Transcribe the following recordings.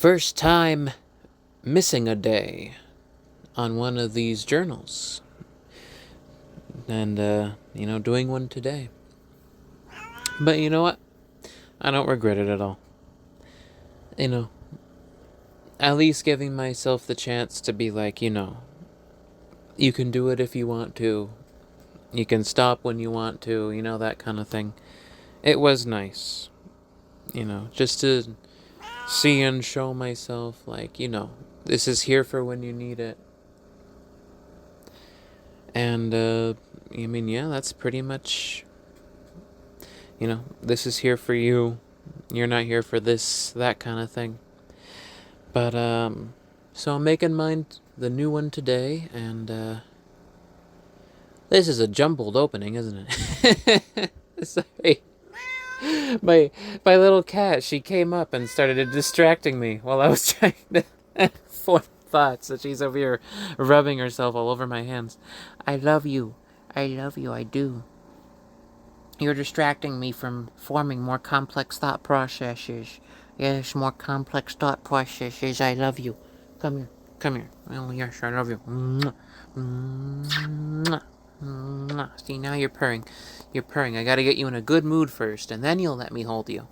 First time missing a day on one of these journals. And, doing one today. But you know what? I don't regret it at all. At least giving myself the chance to be like, you can do it if you want to. You can stop when you want to, that kind of thing. It was nice, just to see and show myself, like, this is here for when you need it. And, that's pretty much, this is here for you. You're not here for this, that kind of thing. But, so I'm making mine, the new one today, and, this is a jumbled opening, isn't it? Sorry. My little cat, she came up and started distracting me while I was trying to form thoughts. So she's over here rubbing herself all over my hands. I love you. I love you. I do. You're distracting me from forming more complex thought processes. Yes, more complex thought processes. I love you. Come here. Come here. Oh, yes, I love you. Mwah. Mwah. See, now you're purring. You're purring. I gotta get you in a good mood first, and then you'll let me hold you.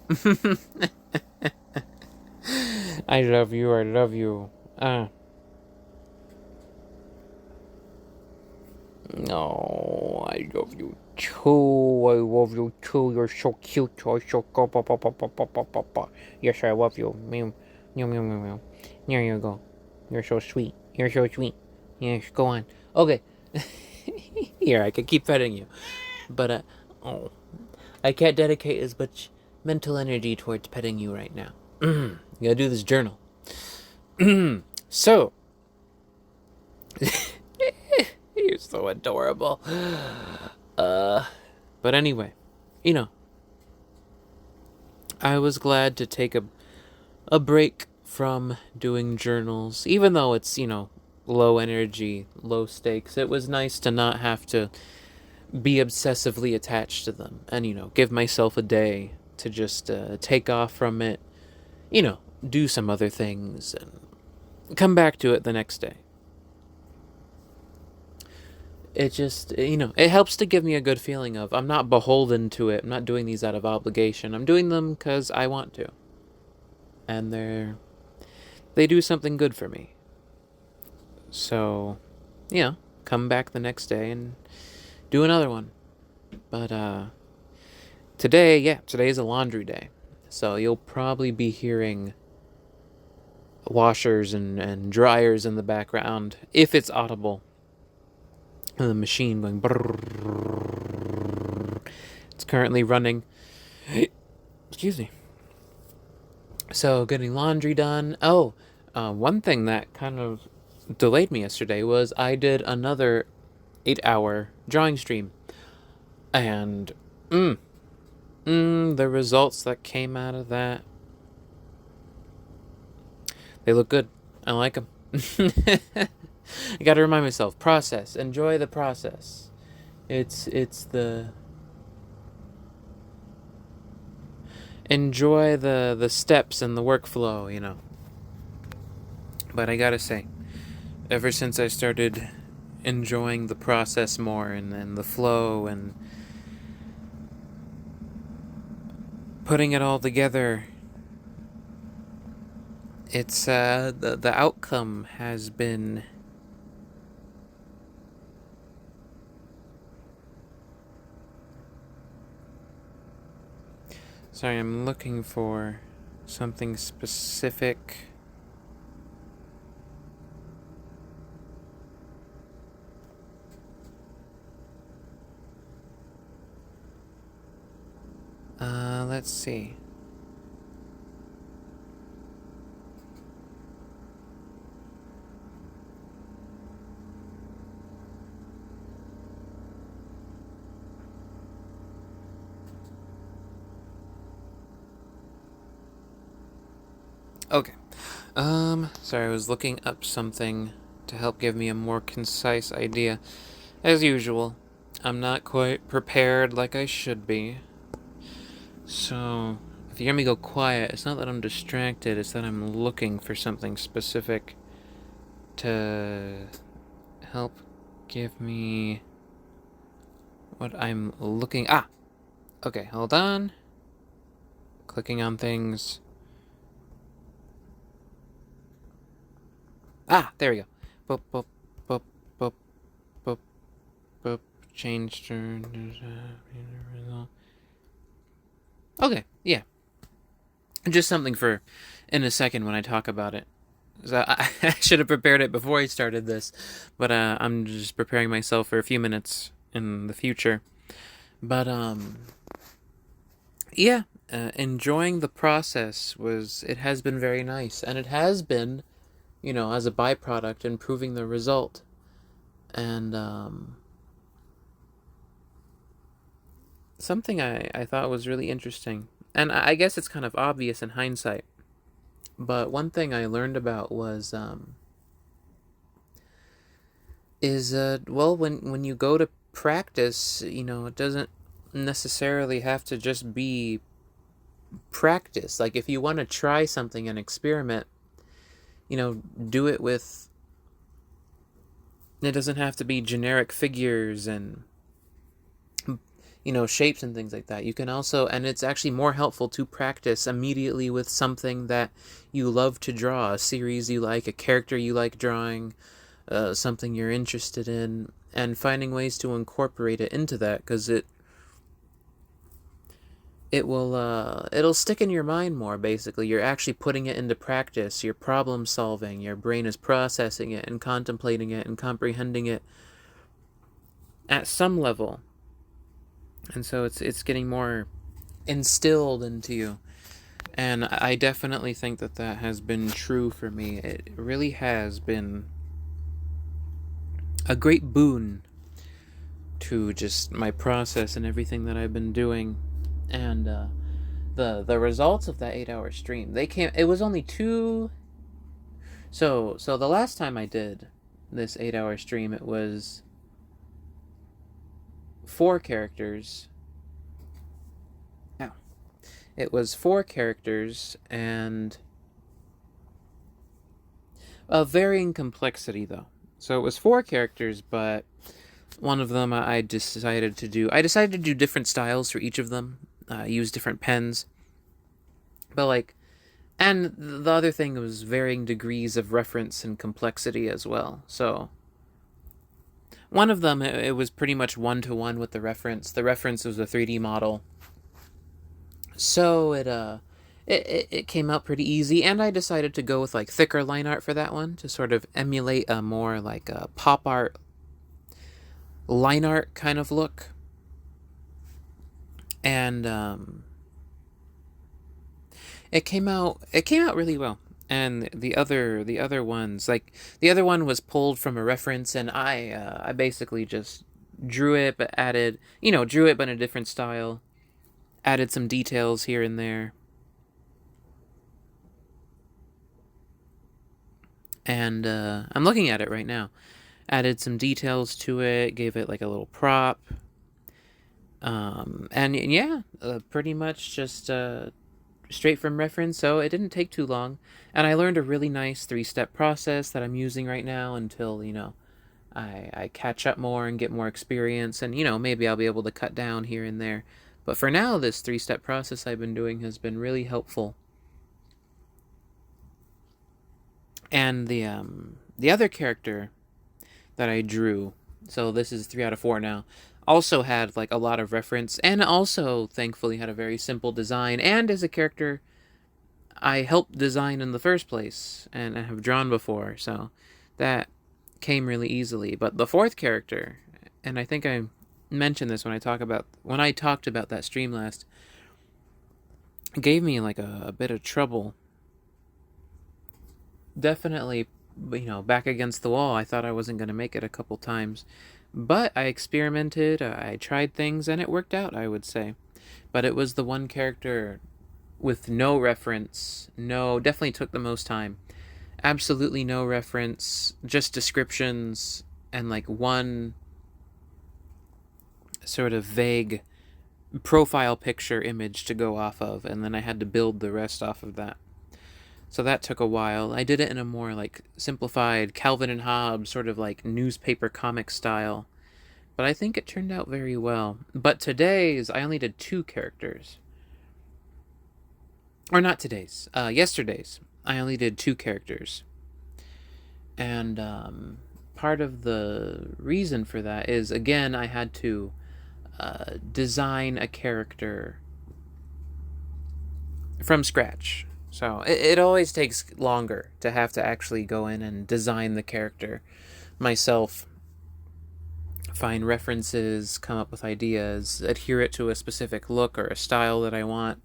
I love you. I love you. No, I love you too. I love you too. You're so cute. You're so go. Yes, I love you. Meow, meow, meow, meow, meow. There you go. You're so sweet. You're so sweet. Yes, go on. Okay. Here, I could keep petting you. But, I can't dedicate as much mental energy towards petting you right now. You gotta do this journal. So. You're so adorable. But anyway, I was glad to take a break from doing journals, even though it's, low energy, low stakes. It was nice to not have to be obsessively attached to them and, give myself a day to just take off from it, do some other things and come back to it the next day. It just, it helps to give me a good feeling of I'm not beholden to it. I'm not doing these out of obligation. I'm doing them because I want to. And they do something good for me. So, come back the next day and do another one. But today is a laundry day. So you'll probably be hearing washers and dryers in the background, if it's audible. The machine going brrrr. It's currently running. Excuse me. So getting laundry done. One thing that kind of delayed me yesterday was I did another 8-hour drawing stream. And the results that came out of that, they look good. I like them. I gotta remind myself, process. Enjoy the process. It's the... Enjoy the steps and the workflow, But I gotta say, ever since I started enjoying the process more and the flow and putting it all together, it's the outcome has been... Sorry, I'm looking for something specific. Let's see. Okay. Sorry, I was looking up something to help give me a more concise idea. As usual, I'm not quite prepared like I should be. So, If you hear me go quiet, it's not that I'm distracted, it's that I'm looking for something specific to help give me what I'm looking... Okay, hold on. Clicking on things. There we go. Boop, boop, boop, boop, boop, boop. Change turn. Okay, yeah. Just something for in a second when I talk about it. So I should have prepared it before I started this, but I'm just preparing myself for a few minutes in the future. But yeah, enjoying the process it has been very nice, and it has been, as a byproduct, improving the result, and something I thought was really interesting, and I guess it's kind of obvious in hindsight. But one thing I learned about was when you go to practice, it doesn't necessarily have to just be practice. Like if you want to try something and experiment, do it with. It doesn't have to be generic figures and shapes and things like that. You can also, and it's actually more helpful to practice immediately with something that you love to draw, a series you like, a character you like drawing, something you're interested in, and finding ways to incorporate it into that, because it'll stick in your mind more. Basically, you're actually putting it into practice. You're problem solving. Your brain is processing it and contemplating it and comprehending it at some level. And so it's getting more instilled into you. And I definitely think that has been true for me. It really has been a great boon to just my process and everything that I've been doing. And the results of that 8-hour stream, it was only 2. So the last time I did this 8-hour stream, it was 4 characters. It was 4 characters and a varying complexity, though. So it was 4 characters, but one of them I decided to do different styles for each of them. Use different pens. But and the other thing was varying degrees of reference and complexity as well. So one of them, it was pretty much 1-to-1 with the reference. The reference was a 3D model. So it came out pretty easy, and I decided to go with thicker line art for that one to sort of emulate a more a pop art line art kind of look. And it came out really well. And the other ones, the other one was pulled from a reference, and I basically just drew it but in a different style. Added some details here and there. And I'm looking at it right now. Added some details to it, gave it a little prop. And yeah, pretty much just straight from reference, so it didn't take too long. And I learned a really nice 3-step process that I'm using right now until, I catch up more and get more experience, and, maybe I'll be able to cut down here and there. But for now, this 3-step process I've been doing has been really helpful. And the other character that I drew, so this is 3 out of 4 now, also had a lot of reference, and also thankfully had a very simple design, and is a character I helped design in the first place and I have drawn before, so that came really easily. But the 4th character, and I think I mentioned this when I talked about that stream last, gave me a bit of trouble. Definitely, back against the wall. I thought I wasn't going to make it a couple times, but I experimented, I tried things, and it worked out, I would say. But it was the one character with no reference. Definitely took the most time. Absolutely no reference, just descriptions and one sort of vague profile picture image to go off of, and then I had to build the rest off of that. So that took a while. I did it in a more like simplified Calvin and Hobbes sort of like newspaper comic style, but I think it turned out very well. But today's, I only did 2 characters. Or not today's, yesterday's. I only did 2 characters. And part of the reason for that is, again, I had to design a character from scratch. So it always takes longer to have to actually go in and design the character myself, find references, come up with ideas, adhere it to a specific look or a style that I want.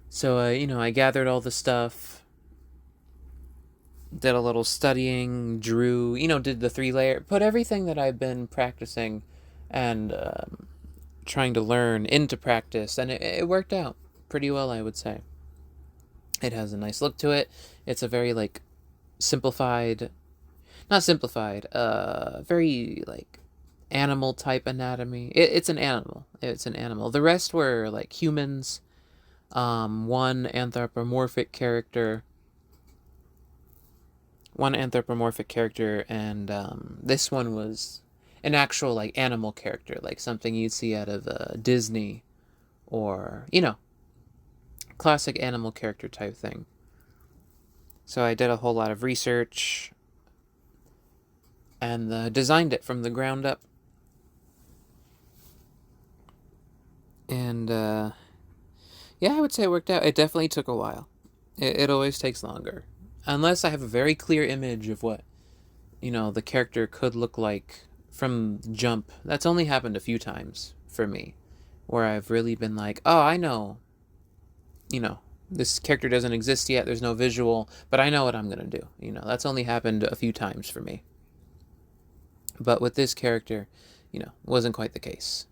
So, I gathered all the stuff, did a little studying, drew, did the 3-layer, put everything that I've been practicing and trying to learn into practice, and it worked out pretty well, I would say. It has a nice look to it. It's a very, like, very, like, animal type anatomy. It's an animal. The rest were, like, humans, one anthropomorphic character, and this one was an actual, like, animal character, like something you'd see out of Disney or, classic animal character type thing. So I did a whole lot of research and designed it from the ground up. And yeah, I would say it worked out. It definitely took a while. It always takes longer. Unless I have a very clear image of what, the character could look like from jump. That's only happened a few times for me, where I've really been like, oh, I know, this character doesn't exist yet, there's no visual, but I know what I'm going to do. That's only happened a few times for me. But with this character, wasn't quite the case.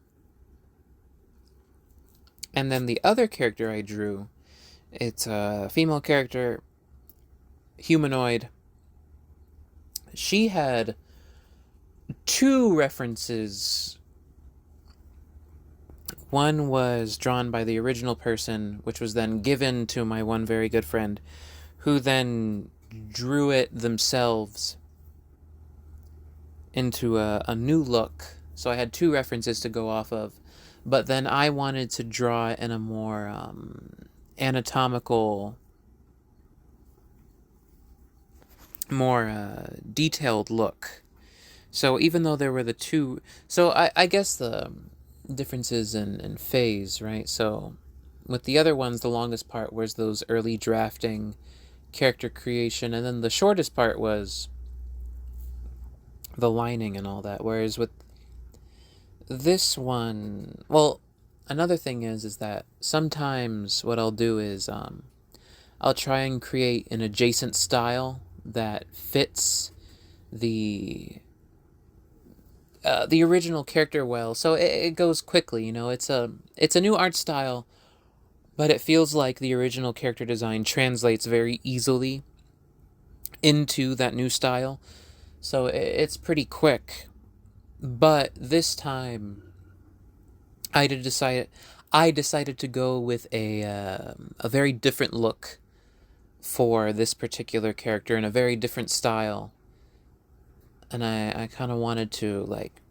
And then the other character I drew, it's a female character, humanoid. She had 2 references. One was drawn by the original person, which was then given to my one very good friend, who then drew it themselves into a new look. So I had 2 references to go off of. But then I wanted to draw it in a more anatomical, more detailed look. So even though there were the 2... So I guess the differences in phase, right? So with the other ones, the longest part was those early drafting, character creation, and then the shortest part was the lining and all that. Whereas with this one, well, another thing is that sometimes what I'll do is I'll try and create an adjacent style that fits the original character well, so it goes quickly. It's a new art style, but it feels like the original character design translates very easily into that new style, so it's pretty quick. But this time, I decided to go with a very different look for this particular character in a very different style. And I kind of wanted to, like,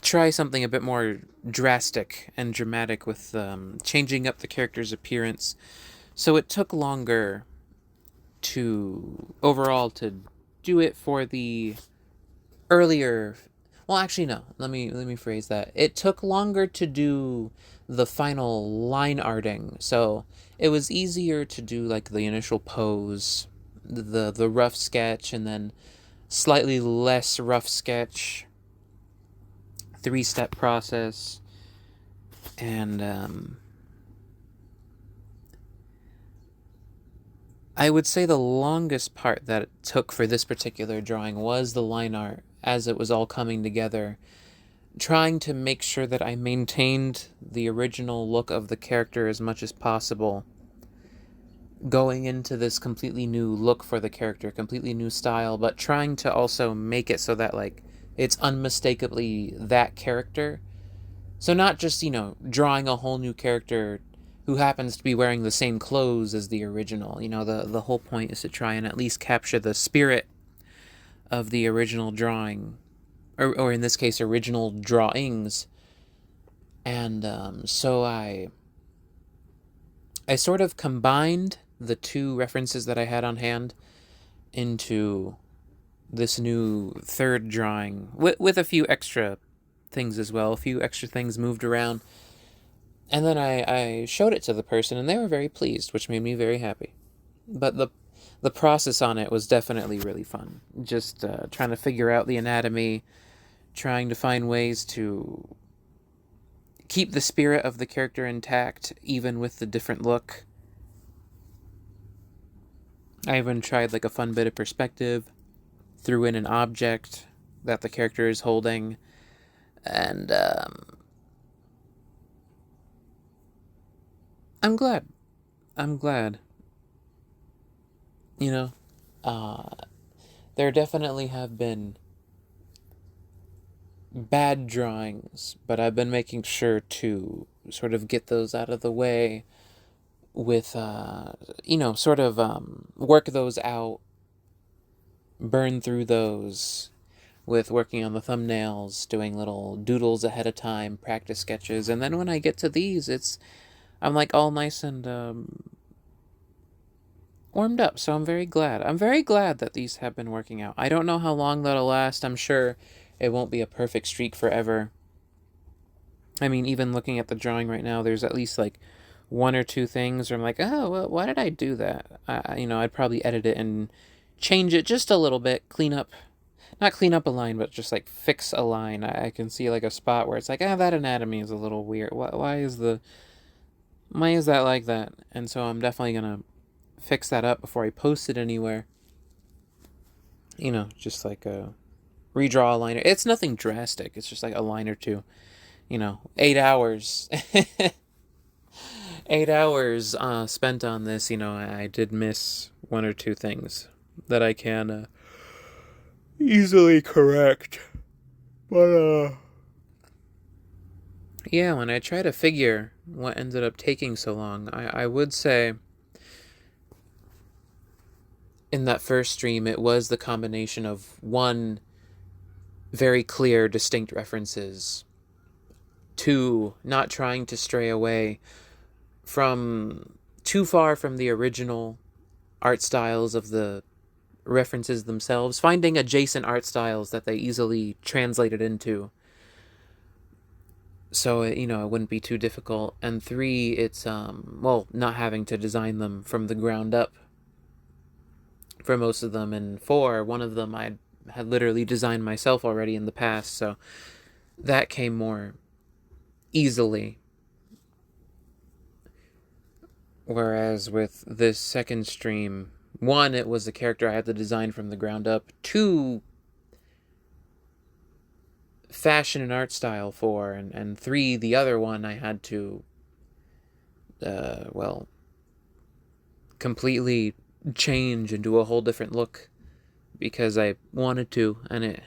try something a bit more drastic and dramatic with changing up the character's appearance. So it took longer overall to do it for the earlier... Well, actually, no. Let me phrase that. It took longer to do the final line arting. So it was easier to do, like, the initial pose, the rough sketch, and then slightly less rough sketch, 3-step process, and I would say the longest part that it took for this particular drawing was the line art, as it was all coming together, trying to make sure that I maintained the original look of the character as much as possible, going into this completely new look for the character, completely new style, but trying to also make it so that, like, it's unmistakably that character. So not just, drawing a whole new character who happens to be wearing the same clothes as the original. The whole point is to try and at least capture the spirit of the original drawing, or in this case, original drawings. And so I sort of combined the two references that I had on hand into this new third drawing with a few extra things as well, a few extra things moved around. And then I showed it to the person, and they were very pleased, which made me very happy. But the process on it was definitely really fun. Just trying to figure out the anatomy, trying to find ways to keep the spirit of the character intact, even with the different look. I even tried like a fun bit of perspective, threw in an object that the character is holding, and I'm glad. There definitely have been bad drawings, but I've been making sure to sort of get those out of the way with, work those out, burn through those with working on the thumbnails, doing little doodles ahead of time, practice sketches, and then when I get to these, I'm like all nice and warmed up, so I'm very glad. I'm very glad that these have been working out. I don't know how long that'll last. I'm sure it won't be a perfect streak forever. I mean, even looking at the drawing right now, there's at least like one or two things where I'm like, oh, well, why did I do that? I'd probably edit it and change it just a little bit, not clean up a line, but just like fix a line. I can see like a spot where it's like, that anatomy is a little weird. Why is that like that? And so I'm definitely gonna fix that up before I post it anywhere. Just like redraw a line. It's nothing drastic. It's just like a line or two. 8 hours. 8 hours spent on this. I did miss one or two things that I can easily correct. But yeah, when I try to figure what ended up taking so long, I would say in that first stream it was the combination of one, very clear, distinct references, two, not trying to stray away from too far from the original art styles of the references themselves, finding adjacent art styles that they easily translated into, so it wouldn't be too difficult. And three, it's not having to design them from the ground up for most of them. And four, one of them I had literally designed myself already in the past, so that came more easily. Whereas with this second stream, one, it was a character I had to design from the ground up. Two, fashion and art style for, and three, the other one I had to, completely change and do a whole different look because I wanted to, and it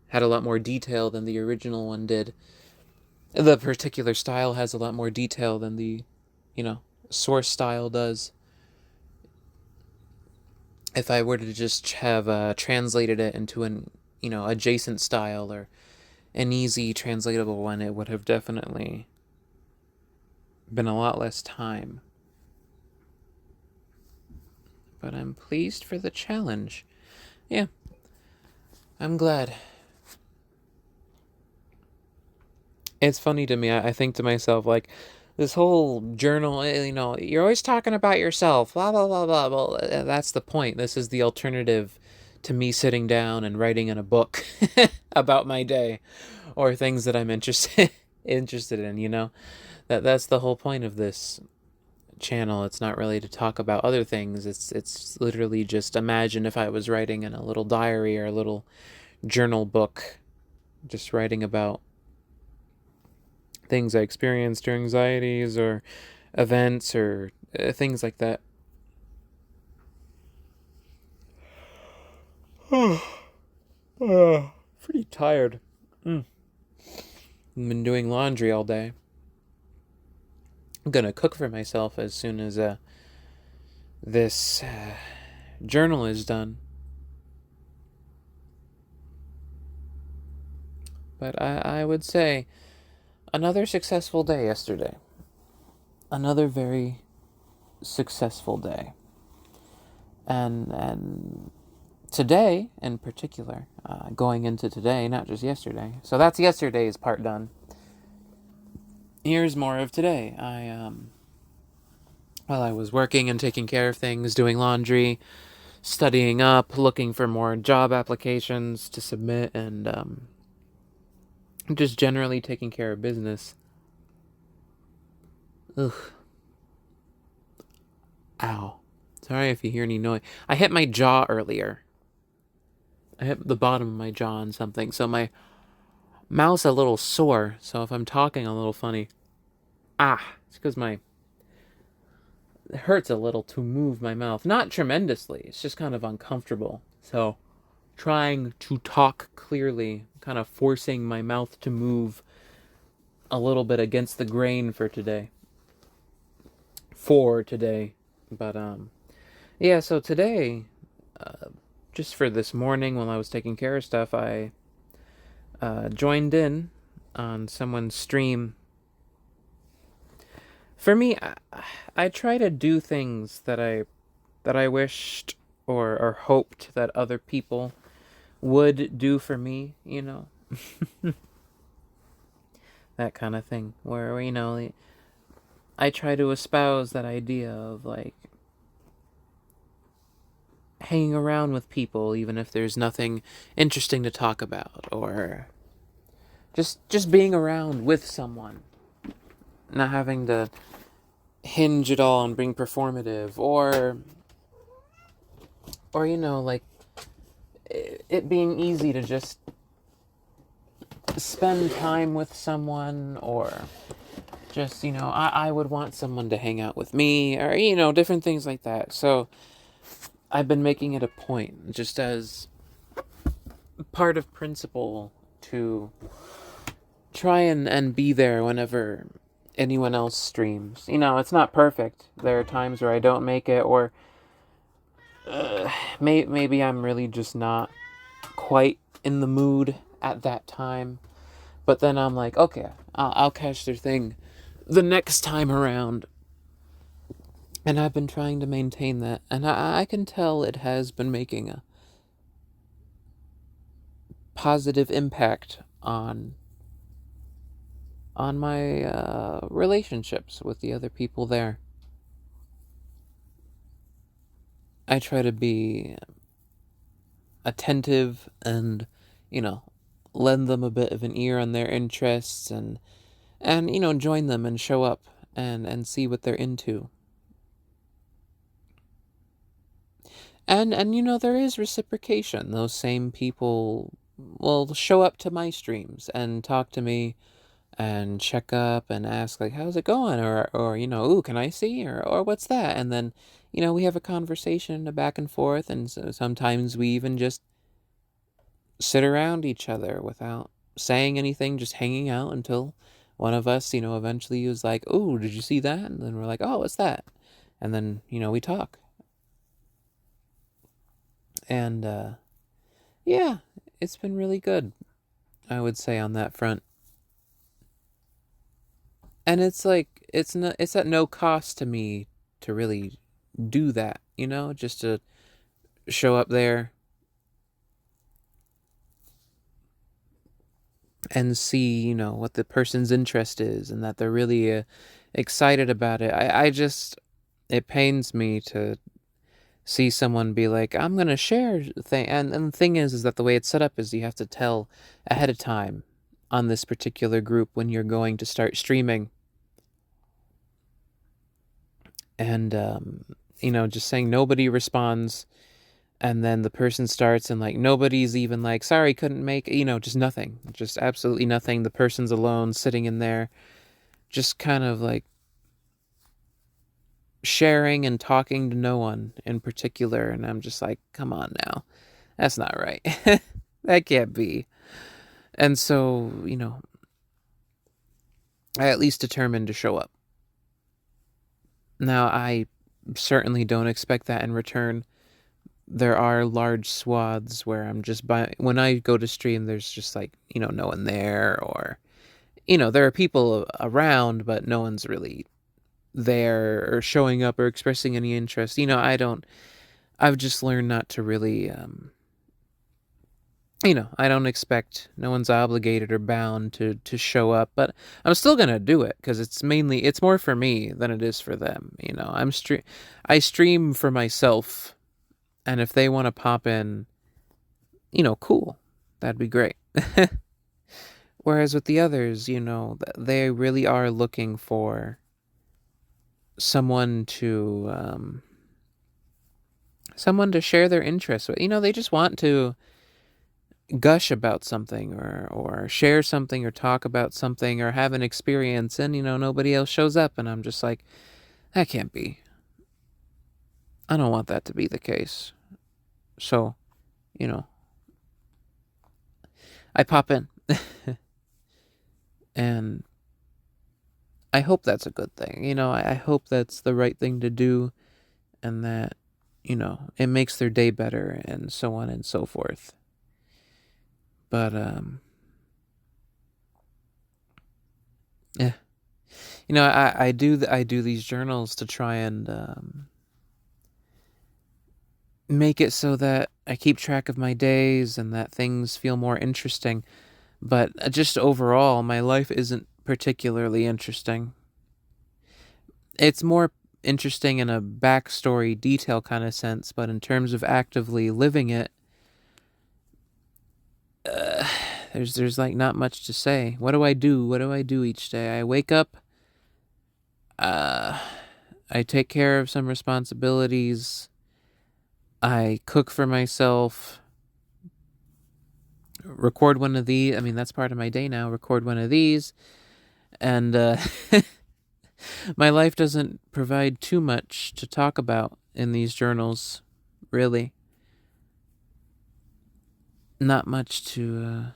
had a lot more detail than the original one did. The particular style has a lot more detail than the, source style does. If I were to just have translated it into an, adjacent style or an easy translatable one, it would have definitely been a lot less time. But I'm pleased for the challenge. Yeah, I'm glad. It's funny to me. I think to myself, like, this whole journal, you're always talking about yourself, blah, blah, blah, blah. Well, that's the point. This is the alternative to me sitting down and writing in a book about my day or things that I'm interested in. That's the whole point of this channel. It's not really to talk about other things. It's literally just imagine if I was writing in a little diary or a little journal book, just writing about things I experienced, or anxieties or events or things like that. Pretty tired. been doing laundry all day. I'm gonna cook for myself as soon as this journal is done. But I would say another successful day yesterday. Another very successful day. And today, in particular, going into today, not just yesterday. So that's yesterday's part done. Here's more of today. While I was working and taking care of things, doing laundry, studying up, looking for more job applications to submit, and just generally taking care of business. Ugh. Ow. Sorry if you hear any noise. I hit my jaw earlier. I hit the bottom of my jaw on something, so my mouth's a little sore, so if I'm talking a little funny. It's because it hurts a little to move my mouth. Not tremendously, it's just kind of uncomfortable. So, trying to talk clearly, kind of forcing my mouth to move a little bit against the grain for today. But, yeah, so today, just for this morning while I was taking care of stuff, I joined in on someone's stream. For me, I try to do things that I wished or hoped that other people would do for me, that kind of thing, where, I try to espouse that idea of, like, hanging around with people even if there's nothing interesting to talk about, or just being around with someone, not having to hinge it all on being performative, or like, it being easy to just spend time with someone, or just, I would want someone to hang out with me, or, different things like that. So I've been making it a point, just as part of principle, to try and be there whenever anyone else streams. It's not perfect. There are times where I don't make it, or maybe I'm really just not quite in the mood at that time. But then I'm like, okay, I'll catch their thing the next time around. And I've been trying to maintain that. And I can tell it has been making a positive impact on my relationships with the other people there. I try to be attentive and, lend them a bit of an ear on their interests, and join them and show up and see what they're into. And there is reciprocation. Those same people will show up to my streams and talk to me and check up and ask, like, how's it going? Or ooh, can I see? Or what's that? And then, we have a conversation, a back and forth, and so sometimes we even just sit around each other without saying anything, just hanging out until one of us, eventually was like, oh, did you see that? And then we're like, oh, what's that? And then, we talk. And, yeah, it's been really good, I would say, on that front. And it's like, it's at no cost to me to really do that, just to show up there and see, what the person's interest is, and that they're really excited about it. It pains me to see someone be like, I'm going to share thing. And the thing is that the way it's set up is you have to tell ahead of time on this particular group when you're going to start streaming. And, just saying nobody responds, and then the person starts and, like, nobody's even like, sorry, couldn't make, just nothing, just absolutely nothing. The person's alone sitting in there, just kind of like sharing and talking to no one in particular. And I'm just like, come on now, that's not right. That can't be. And so, I at least determined to show up. Now, I certainly don't expect that in return. There are large swaths where I'm just when I go to stream, there's just like, no one there, or, there are people around, but no one's really there or showing up or expressing any interest. I've just learned not to really, I don't expect, no one's obligated or bound to show up, but I'm still going to do it because it's more for me than it is for them. I stream for myself, and if they want to pop in, cool. That'd be great. Whereas with the others, they really are looking for someone to share their interests with. They just want to gush about something, or share something, or talk about something, or have an experience, and nobody else shows up, and I'm just like, that can't be. I don't want that to be the case. So, I pop in. And I hope that's a good thing. I hope that's the right thing to do, and that, it makes their day better, and so on and so forth. But, yeah. I do these journals to try and make it so that I keep track of my days and that things feel more interesting. But just overall, my life isn't particularly interesting. It's more interesting in a backstory detail kind of sense, but in terms of actively living it, there's like not much to say. What do I do? What do I do each day? I wake up. I take care of some responsibilities. I cook for myself. Record one of these. I mean, that's part of my day now. Record one of these. And my life doesn't provide too much to talk about in these journals, really. Not much to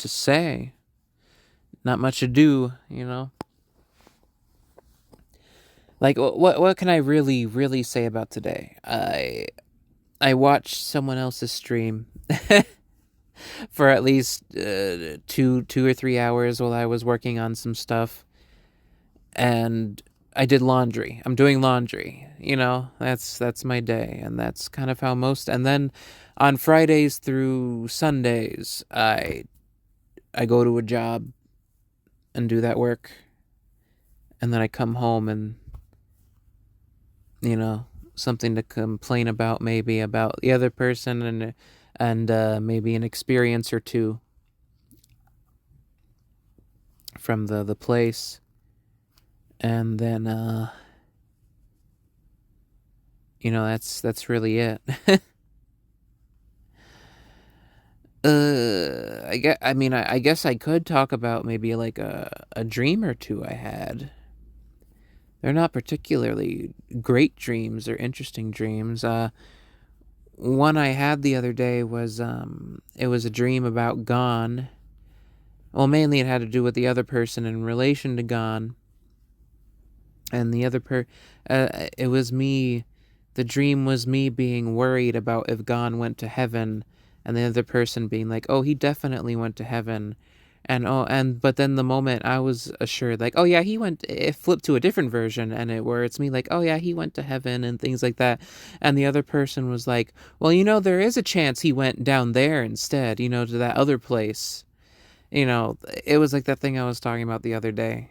say. Not much to do, Like, what can I really say about today? I watched someone else's stream for at least 2 or 3 hours while I was working on some stuff, and I did laundry. I'm doing laundry. That's my day, and that's kind of how most. And then on Fridays through Sundays, I go to a job and do that work, and then I come home and something to complain about, maybe about the other person, and maybe an experience or two from the place, and then that's really it. I guess I could talk about maybe like a dream or two I had. They're not particularly great dreams or interesting dreams. One I had the other day was it was a dream about Gon. Well, mainly it had to do with the other person in relation to Gon. And the other it was me. The dream was me being worried about if Gon went to heaven, and the other person being like, "Oh, he definitely went to heaven." But then the moment I was assured, like, oh yeah, it flipped to a different version, and where it's me like, oh yeah, he went to heaven and things like that. And the other person was like, well, there is a chance he went down there instead, to that other place. It was like that thing I was talking about the other day.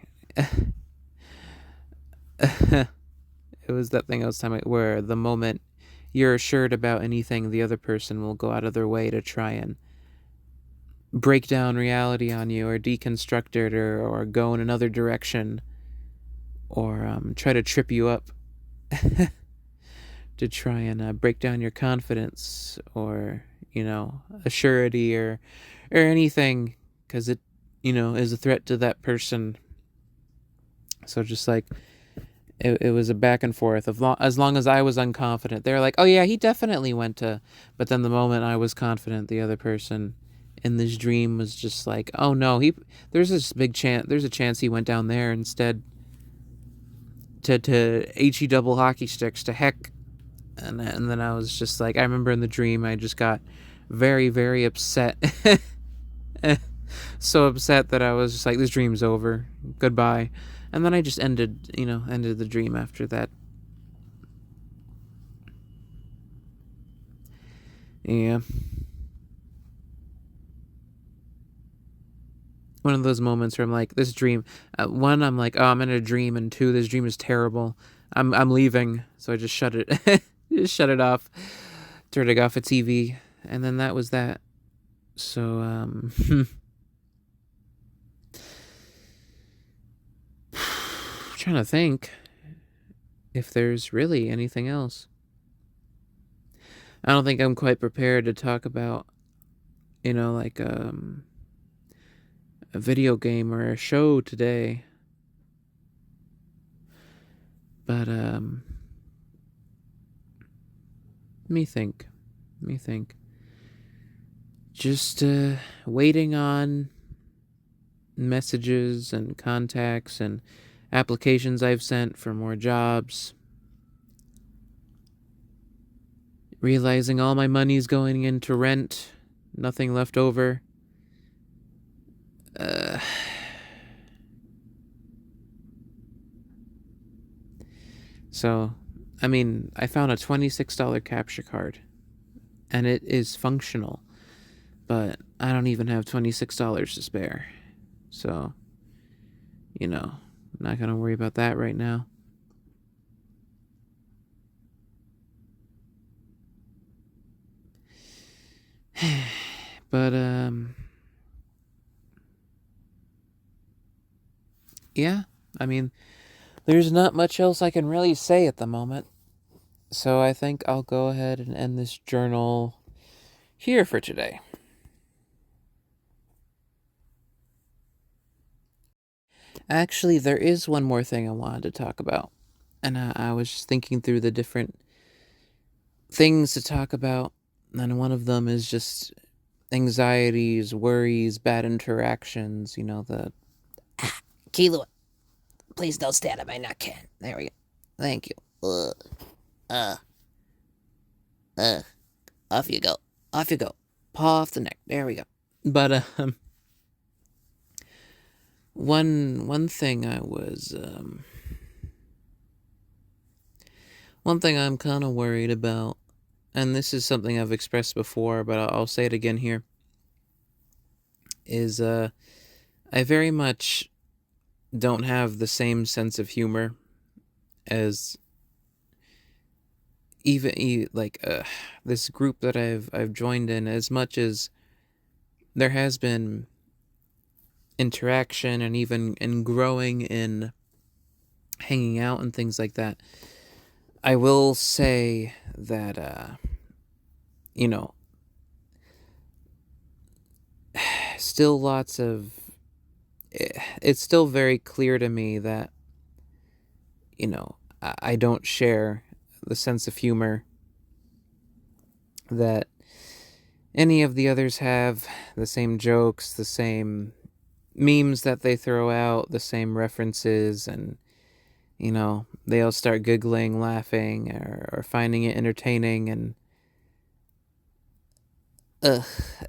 It was that thing I was talking about where the moment you're assured about anything, the other person will go out of their way to try and break down reality on you, or deconstruct it, or go in another direction, or try to trip you up to try and break down your confidence, or a surety, or anything, because it is a threat to that person. So just like it was a back and forth of as long as I was unconfident, they're like, oh yeah, he definitely went to, but then the moment I was confident, the other person in this dream was just like, oh no, there's a chance he went down there instead to HE double hockey sticks to heck. And then I was just like, I remember in the dream I just got very, very upset. So upset that I was just like, this dream's over, goodbye. And then I just ended the dream after that. Yeah. One of those moments where I'm like, this dream, one, I'm like, oh, I'm in a dream, and two, this dream is terrible. I'm leaving, so I just shut it, just shut it off, turning off a TV, and then that was that. So, trying to think if there's really anything else. I don't think I'm quite prepared to talk about, like a video game or a show today. But let me think. Just waiting on messages and contacts and applications I've sent for more jobs. Realizing all my money's going into rent, nothing left over. So, I mean, I found a $26 capture card, and it is functional, but I don't even have $26 to spare. So, I'm not going to worry about that right now. But, yeah, I mean, there's not much else I can really say at the moment. So I think I'll go ahead and end this journal here for today. Actually, there is one more thing I wanted to talk about. And I was just thinking through the different things to talk about. And one of them is just anxieties, worries, bad interactions, the... Kilo, please don't stand on my neck, can. There we go. Thank you. Off you go. Off you go. Paw off the neck. There we go. But, one thing one thing I'm kind of worried about, and this is something I've expressed before, but I'll say it again here, is I very much don't have the same sense of humor as even like this group that I've joined in. As much as there has been interaction and even in growing in hanging out and things like that, I will say that still lots of it's still very clear to me that I don't share the sense of humor that any of the others have, the same jokes, the same memes that they throw out, the same references, and they all start giggling, laughing, or finding it entertaining, and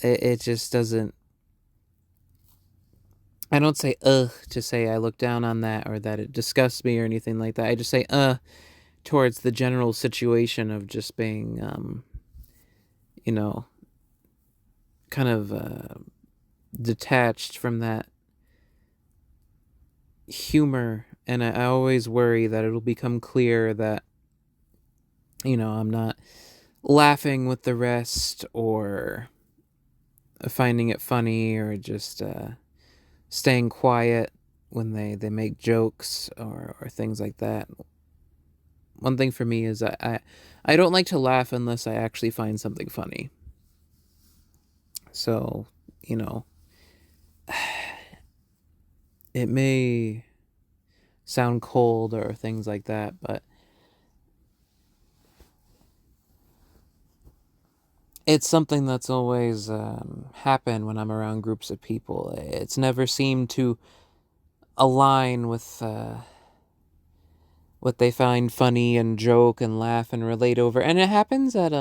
it just doesn't. I don't say to say I look down on that or that it disgusts me or anything like that. I just say towards the general situation of just being kind of detached from that humor. And I always worry that it'll become clear that I'm not laughing with the rest or finding it funny or just staying quiet when they make jokes or things like that. One thing for me is I don't like to laugh unless I actually find something funny. So, it may sound cold or things like that, but it's something that's always happened when I'm around groups of people. It's never seemed to align with what they find funny and joke and laugh and relate over. And it happens at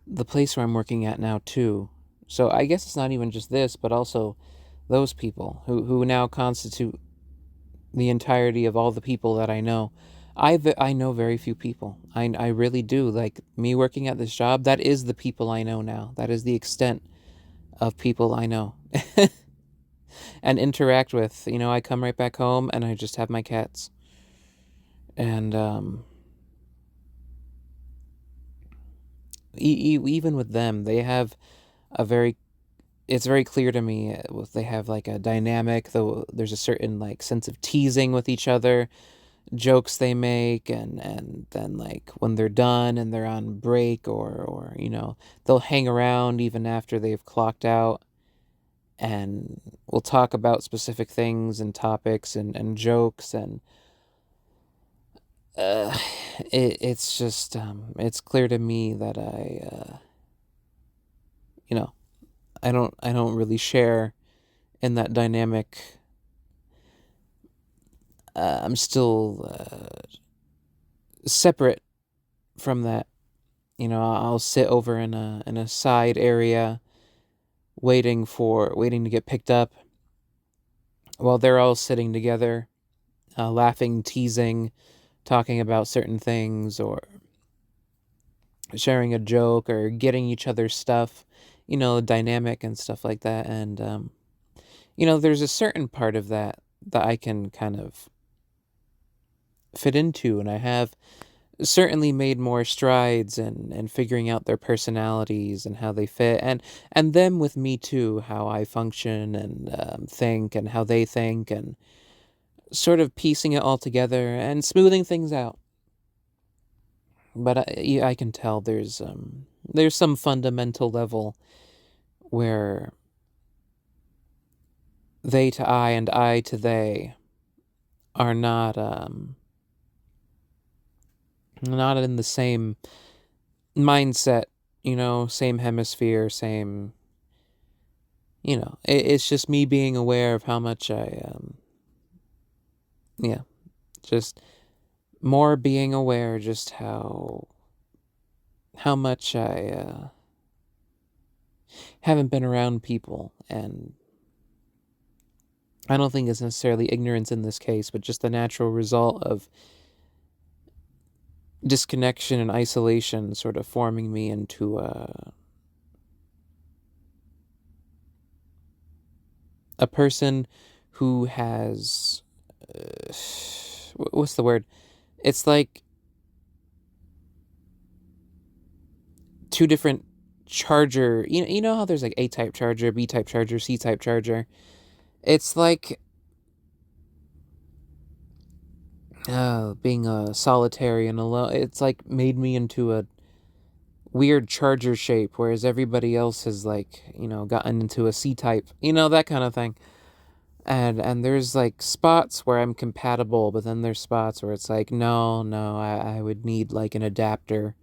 the place where I'm working at now too. So I guess it's not even just this, but also those people who now constitute the entirety of all the people that I know. I know very few people. I really do. Like me working at this job, that is the people I know now. That is the extent of people I know and interact with. You know, I come right back home and I just have my cats. And even with them, they have a very it's very clear to me they have like a dynamic, though there's a certain like sense of teasing with each other, jokes they make, and then like when they're done and they're on break or you know, they'll hang around even after they've clocked out, and we'll talk about specific things and topics and jokes, and uh it's just it's clear to me that you know, I don't really share in that dynamic. I'm still separate from that. You know, I'll sit over in a side area waiting to get picked up while they're all sitting together, laughing, teasing, talking about certain things, or sharing a joke, or getting each other's stuff, you know, dynamic and stuff like that. And you know, there's a certain part of that that I can kind of fit into, and I have certainly made more strides and figuring out their personalities and how they fit, and them with me too, how I function and think and how they think, and sort of piecing it all together and smoothing things out. But I can tell there's some fundamental level where they to I and I to they are not in the same mindset, you know, same hemisphere, same, you know, it's just me being aware of how much yeah, just more being aware just how much I haven't been around people. And I don't think it's necessarily ignorance in this case, but just the natural result of disconnection and isolation sort of forming me into a person who has what's the word? It's like two different charger. You know how there's like A type charger, B type charger, C type charger. It's like being a solitary and alone. It's like made me into a weird charger shape, whereas everybody else has like, you know, gotten into a C type. You know, that kind of thing. And there's like spots where I'm compatible, but then there's spots where it's like, no, I would need like an adapter,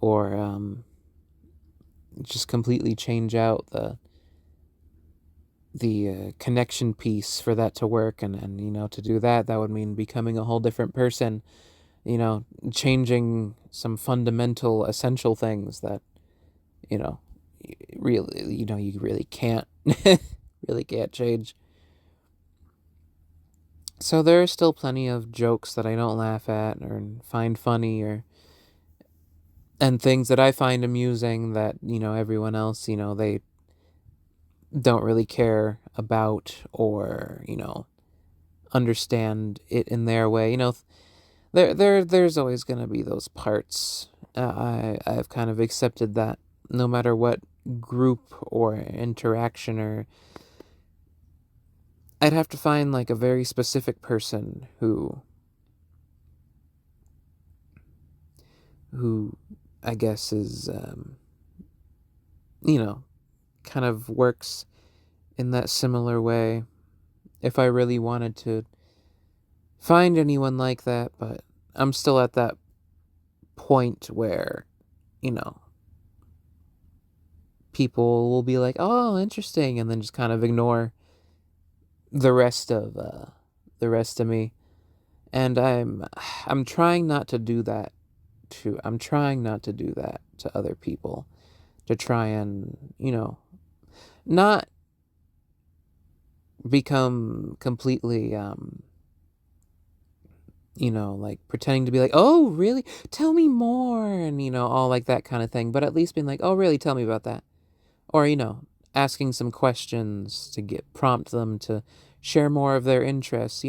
or just completely change out the connection piece for that to work. And you know, to do that, that would mean becoming a whole different person, you know, changing some fundamental essential things that, you know, really, you know, you really can't really can't change. So there are still plenty of jokes that I don't laugh at or find funny, or and things that I find amusing that, you know, everyone else, you know, they don't really care about, or, you know, understand it in their way. You know, there's always going to be those parts. I've kind of accepted that no matter what group or interaction, or I'd have to find like a very specific person who I guess is you know, kind of works in that similar way, if I really wanted to find anyone like that. But I'm still at that point where you know, people will be like, "Oh, interesting," and then just kind of ignore the rest of me. And I'm trying not to do that I'm trying not to do that to other people, to try and, not become completely like pretending to be like, "Oh, really? Tell me more," and all like that kind of thing, but at least being like, "Oh, really? Tell me about that." Or, asking some questions to prompt them to share more of their interests,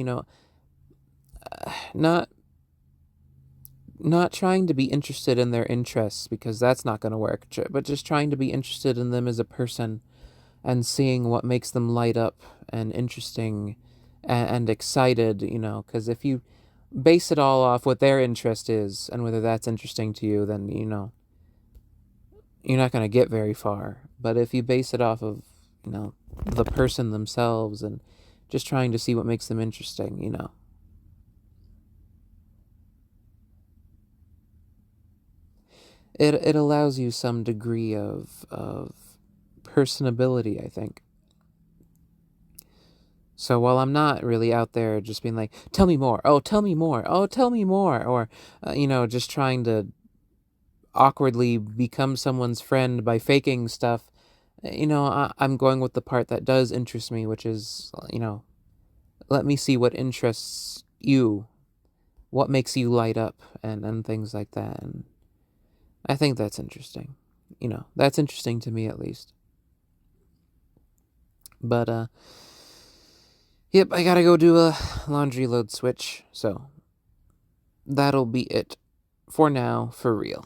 not not trying to be interested in their interests, because that's not going to work, but just trying to be interested in them as a person and seeing what makes them light up and interesting and excited, because if you base it all off what their interest is and whether that's interesting to you, then, you're not going to get very far. But if you base it off of, the person themselves and just trying to see what makes them interesting, it allows you some degree of personability, I think. So while I'm not really out there just being like, "Tell me more. Oh, tell me more. Oh, tell me more," or just trying to awkwardly become someone's friend by faking stuff, I'm going with the part that does interest me, which is, let me see what interests you, what makes you light up, and things like that. And I think that's interesting. That's interesting to me, at least. But yep, I gotta go do a laundry load switch, so that'll be it for now, for real.